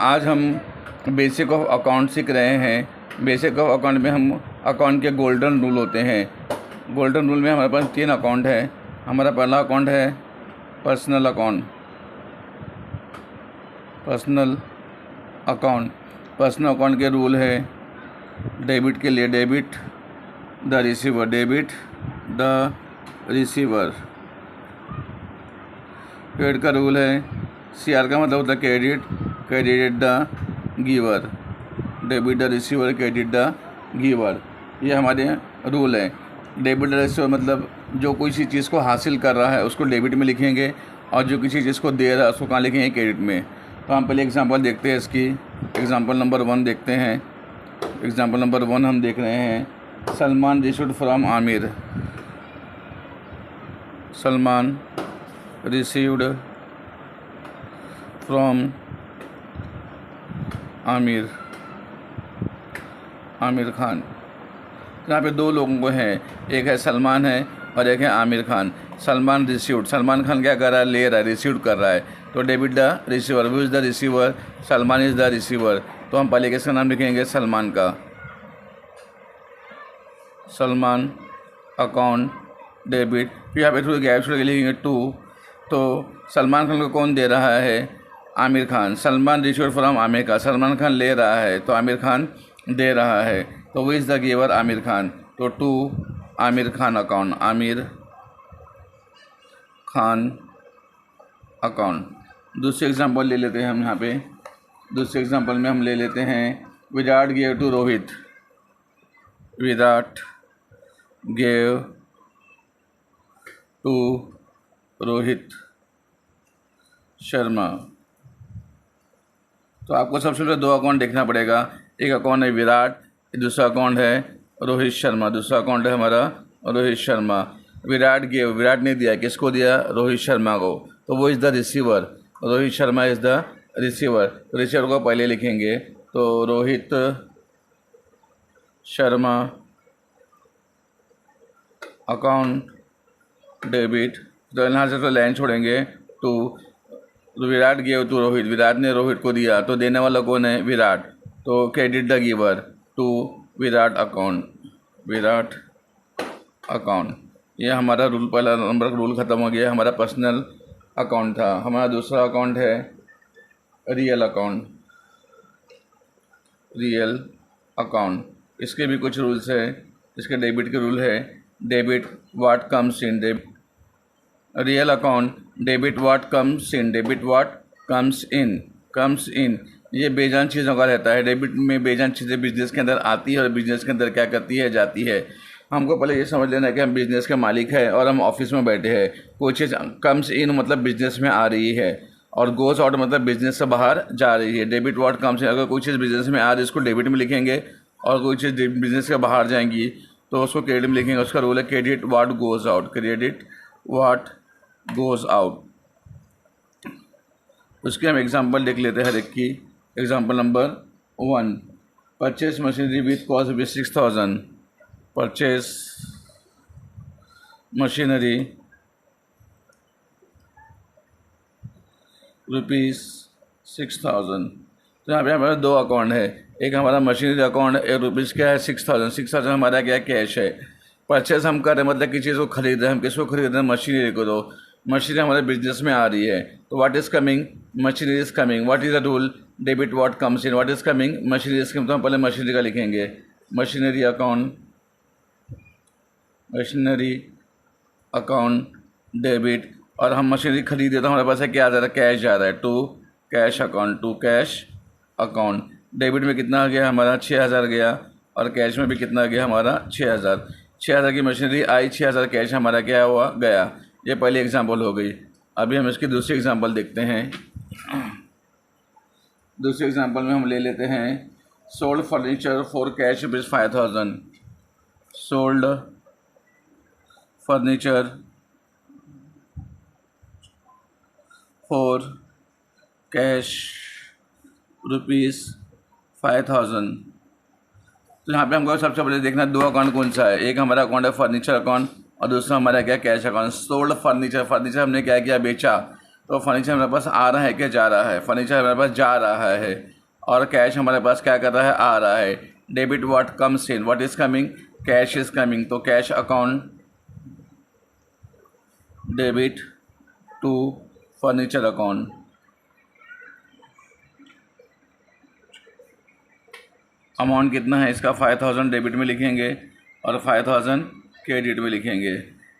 आज हम basic of account सीख रहे हैं। बेसिक ऑफ अकाउंट में हम अकाउंट के गोल्डन रूल होते हैं। गोल्डन रूल में हमारे पास 3 अकाउंट है। हमारा पहला अकाउंट है पर्सनल अकाउंट। पर्सनल अकाउंट के रूल है डेबिट के लिए debit the receiver, debit the receiver. Credit का रूल है CR का मतलब होता है credit, credit the giver, debit the receiver, credit the giver. ये हमारे रूल है। डेबिट द रिसीवर मतलब जो कोई सी चीज़ को हासिल कर रहा है उसको डेबिट में लिखेंगे और जो किसी चीज़ को दे रहा है उसको कहाँ लिखेंगे, क्रेडिट में। तो हम पहले एग्जांपल देखते हैं इसकी। एग्जांपल नंबर 1 देखते हैं। एग्जांपल नंबर 1 हम देख रहे हैं Salman received from Aamir. Salman received from Aamir Khan. तो यहाँ पे 2 लोगों को है, एक है सलमान है और एक है आमिर खान। सलमान रिसीव्ड, सलमान खान क्या कर रहा है, ले रहा है, रिसीव कर रहा है। तो debit the receiver, who is the receiver, Salman is the receiver. तो हम पहले किसका नाम लिखेंगे, सलमान का। सलमान अकाउंट डेबिट, फिर यहाँ पे थोड़ी गैप छोड़ के लिखेंगे 2। तो सलमान खान को कौन दे रहा है, आमिर खान। सलमान रिसीव्ड फ्रॉम आमिर खान, सलमान खान ले रहा है तो आमिर खान दे रहा है। तो वो is the giver, Aamir Khan. तो 2 आमिर खान अकाउंट, आमिर खान अकाउंट। दूसरे एग्जांपल ले लेते हैं हम यहाँ पे। दूसरे एग्जांपल में हम ले लेते हैं Virat gave to Rohit. Virat gave to Rohit Sharma. तो आपको सबसे पहले 2 अकाउंट देखना पड़ेगा। एक अकाउंट है विराट, दूसरा अकाउंट है रोहित शर्मा। दूसरा अकाउंट है हमारा रोहित शर्मा। विराट गेव, विराट ने दिया, किसको दिया, रोहित शर्मा को। तो वो is the receiver, Rohit Sharma is the receiver. तो रिसीवर को पहले लिखेंगे। तो रोहित शर्मा अकाउंट डेबिट। तो यहाँ से तो लाइन छोड़ेंगे 2। विराट गेव टू रोहित, विराट ने रोहित को दिया, तो देने वाला कौन है, विराट। तो credit the giver 2 Virat account, Virat account. ये हमारा रूल, पहला नंबर का रूल ख़त्म हो गया। हमारा पर्सनल अकाउंट था। हमारा दूसरा अकाउंट है रियल अकाउंट। रियल अकाउंट, इसके भी कुछ रूल्स है। इसके डेबिट के रूल है debit what comes in, real account debit what comes in, debit what comes in. Comes in ये बेजान चीज़ों का रहता है। डेबिट में बेजान चीज़ें बिजनेस के अंदर आती है और बिजनेस के अंदर क्या करती है, जाती है। हमको पहले ये समझ लेना है कि हम बिजनेस के मालिक हैं और हम ऑफिस में बैठे हैं। कोई चीज़ कम्स इन मतलब बिजनेस में आ रही है और गोस आउट मतलब बिजनेस से बाहर जा रही है। डेबिट व्हाट कम्स इन, अगर कोई चीज़ बिजनेस में आ रही है इसको डेबिट में लिखेंगे और कोई चीज़ बिजनेस के बाहर जाएंगी तो उसको क्रेडिट में लिखेंगे। उसका रूल है credit what goes out, credit what goes out. उसके हम एग्जांपल देख लेते हैं हर एक की। Example number 1 purchase machinery with cost rupees 6000। Purchase machinery rupees 6000। तो यहाँ पे हमारा 2 अकाउंट है। एक हमारा मशीनरी अकाउंट है, एक रुपीज़ क्या है 6000। 6000 हमारा क्या कैश है। परचेज हम कर रहे हैं मतलब किसी चीज़ को खरीद रहे हैं। हम किसको खरीद रहे हैं, मशीनरी को। तो मशीनरी हमारे बिजनेस में आ रही है। तो what is coming, machinery is coming. What is the rule, debit what comes in, what is coming, machinery is coming. तो हम पहले मशीनरी का लिखेंगे, machinery account, machinery account debit. और हम मशीनरी खरीदे तो हमारे पास क्या आ रहा है, कैश जा रहा है 2 cash account, 2 cash account. Debit में कितना आ गया हमारा, 6000 गया और कैश में भी कितना गया हमारा 6000। 6000 की मशीनरी आई, 6000 कैश हमारा क्या हुआ, गया। ये पहली एग्जांपल हो गई। अभी हम इसकी दूसरी एग्जांपल देखते हैं। दूसरे एग्जांपल में हम ले लेते हैं sold furniture for cash rupees 5000। Sold furniture for cash rupees 5000। तो यहाँ पे हमको सबसे पहले देखना 2 अकाउंट कौन सा है। एक हमारा अकाउंट है फर्नीचर अकाउंट और दूसरा हमारा क्या, cash account. Sold furniture, furniture हमने क्या किया, बेचा। तो फर्नीचर हमारे पास आ रहा है क्या जा रहा है? फर्नीचर हमारे पास जा रहा है और कैश हमारे पास क्या कर रहा है? आ रहा है। Debit what comes in, what is coming? Cash is coming. तो cash account debit to furniture account. Amount कितना है इसका? 5000 डेबिट में लिखेंगे और 5000 क्रेडिट में लिखेंगे।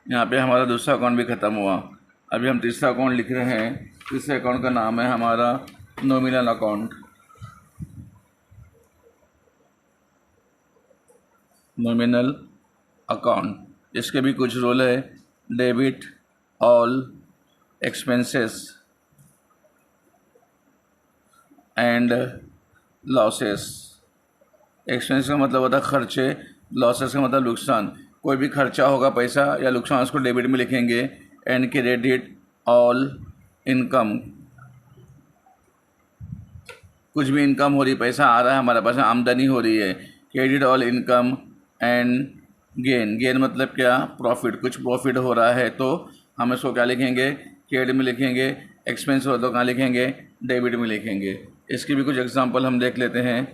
यहाँ पे हमारा दूसरा अकाउंट भी ख़त्म हुआ। अभी हम तीसरा अकाउंट लिख रहे हैं। तीसरे अकाउंट का नाम है हमारा नॉमिनल अकाउंट। नॉमिनल अकाउंट, इसके भी कुछ रूल है। Debit all expenses and losses. Expense का मतलब होता है खर्चे, लॉसेस का मतलब नुकसान। कोई भी खर्चा होगा पैसा या नुकसान, उसको डेबिट में लिखेंगे। एंड क्रेडिट ऑल इनकम, कुछ भी इनकम हो रही, पैसा आ रहा है हमारे पास, आमदनी हो रही है। Credit all income and gain. Gain मतलब क्या? प्रॉफिट, कुछ प्रॉफिट हो रहा है तो हम इसको क्या लिखेंगे? क्रेडिट में लिखेंगे। एक्सपेंस हो तो कहाँ लिखेंगे? डेबिट में लिखेंगे। इसकी भी कुछ एग्जांपल हम देख लेते हैं।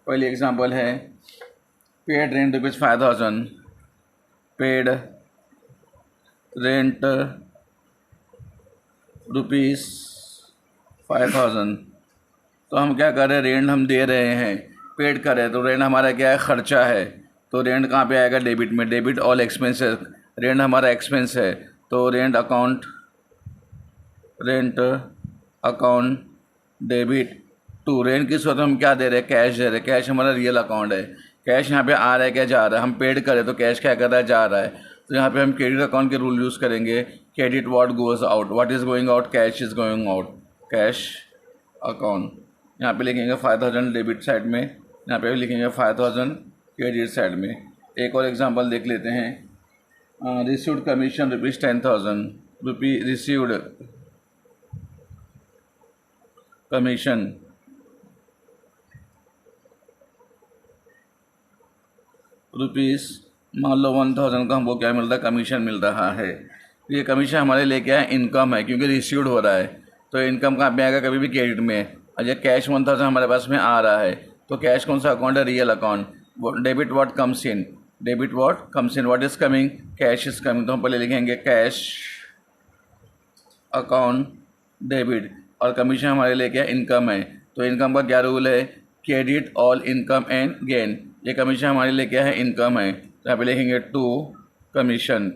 पहली एग्जांपल है पेड रेंट ₹5000, पेड रेंट ₹5000। तो हम क्या कर रहे हैं? रेंट हम दे रहे हैं, पेड कर रहे हैं, तो रेंट हमारा क्या है? खर्चा है। तो रेंट कहाँ पे आएगा? डेबिट में। डेबिट ऑल एक्सपेंसेस, रेंट हमारा एक्सपेंस है, तो rent account debit to. Rent की सूरत में हम क्या दे रहे हैं? कैश दे रहे हैं। कैश हमारा रियल अकाउंट है। कैश यहाँ पे आ रहा है क्या जा रहा है? हम पेड करें तो कैश क्या कर रहा है? जा रहा है। तो यहाँ पे हम क्रेडिट अकाउंट के रूल यूज़ करेंगे। Credit what goes out, what is going out? Cash is going out. Cash account यहाँ पे लिखेंगे 5000 डेबिट साइड में, यहाँ पे भी लिखेंगे 5000 क्रेडिट साइड में। एक और एग्जांपल देख लेते हैं। रिसीव्ड कमीशन ₹10,000, रिसीव्ड कमीशन मान लो 1000 का हमको क्या मिल रहा है? कमीशन मिल रहा है। ये कमीशन हमारे लिए क्या है? इनकम है, क्योंकि रिसीव्ड हो रहा है। तो इनकम कहाँ पे आएगा? कभी भी क्रेडिट में। अच्छा, कैश 1000 हमारे पास में आ रहा है, तो कैश कौन सा अकाउंट है? Real account. Debit what comes in, debit what comes in, what is coming? Cash is coming. तो हम पहले लिखेंगे कैश अकाउंट डेबिट, और कमीशन हमारे लिए क्या? इनकम है। तो इनकम का क्या रूल है? Credit all income and gain. ये कमीशन हमारे लिए क्या है? इनकम है। तो यहाँ पे लिखेंगे to commission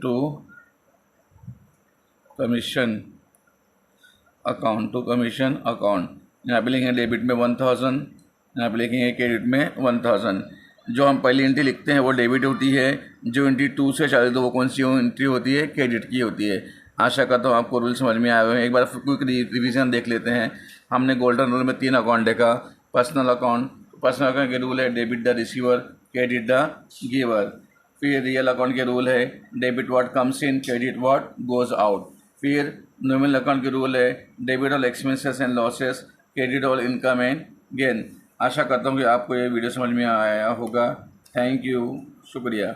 account, to commission account. यहाँ पे लिखेंगे डेबिट में 1000, यहाँ पे लिखेंगे क्रेडिट में 1000। जो हम पहली एंट्री लिखते हैं वो डेबिट होती है। जो एंट्री 2 से चालू तो वो कौन सी एंट्री होती है? क्रेडिट की होती है। आशा करता हूँ आपको रूल समझ में आए हुए हैं। एक बार क्विक रिवीजन देख लेते हैं। हमने गोल्डन रूल में 3 अकाउंट देखा। पर्सनल अकाउंट के रूल है debit the receiver, credit the giver. फिर रियल अकाउंट के रूल है debit what comes in, credit what goes out. फिर नॉमिनल अकाउंट के रूल है debit all expenses and losses, credit all income and gain. आशा करता हूँ कि आपको ये वीडियो समझ में आया होगा। थैंक यू, शुक्रिया।